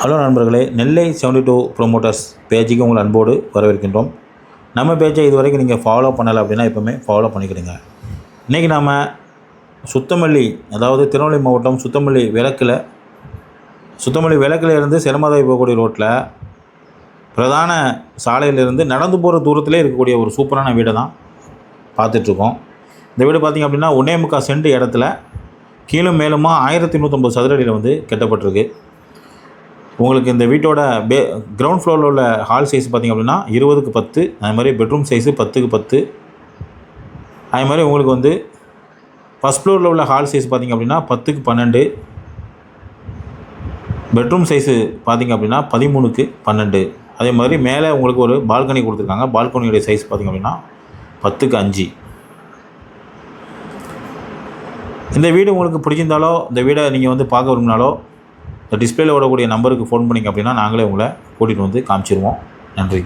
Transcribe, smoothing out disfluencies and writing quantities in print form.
Hello நண்பர்களே, நெல்லை 72 promoters பேஜுக்கு உங்கள் அன்போடு வரவேற்கின்றோம். நம்ம பேஜை இது வரைக்கும் நீங்கள் ஃபாலோ பண்ணலை அப்படின்னா எப்போவுமே ஃபாலோ பண்ணிக்கிடுங்க. இன்றைக்கி நாம் சுத்தமல்லி, அதாவது திருநெல்வேலி மாவட்டம் சுத்தமல்லி விளக்கில் இருந்து சிரமதாய் போகக்கூடிய ரோட்டில் பிரதான சாலையிலிருந்து நடந்து போகிற தூரத்திலே இருக்கக்கூடிய ஒரு சூப்பரான வீடை தான் பார்த்துட்ருக்கோம். இந்த வீடு பார்த்திங்க அப்படின்னா 1.25 சென்ட் இடத்துல கீழும் மேலுமா 1150 சதுர அடியில் வந்து கட்டப்பட்டிருக்கு. உங்களுக்கு இந்த வீட்டோட கிரவுண்ட் ஃப்ளோரில் உள்ள ஹால் சைஸ் பார்த்திங்க அப்படின்னா 20க்கு 10, அது மாதிரி பெட்ரூம் சைஸு 10க்கு 10. அது மாதிரி உங்களுக்கு வந்து ஃபஸ்ட் ஃப்ளோரில் உள்ள ஹால் சைஸ் பார்த்திங்க அப்படின்னா 10க்கு 12, பெட்ரூம் சைஸு பார்த்திங்க அப்படின்னா 13க்கு 12. அதே மாதிரி மேலே உங்களுக்கு ஒரு பால்கனி கொடுத்துருக்காங்க. பால்கனியோடைய சைஸ் பார்த்திங்க அப்படின்னா 10க்கு 5. இந்த வீடு உங்களுக்கு பிடிச்சிருந்தாலோ, இந்த வீடை நீங்கள் வந்து பார்க்க விரும்பினாலோ, இந்த டிஸ்பிளேல ஓடக்கூடிய நம்பருக்கு ஃபோன் பண்ணிங்க அப்படின்னா நாங்களே உங்களை கூட்டிகிட்டு வந்து காமிச்சிருவோம். நன்றி.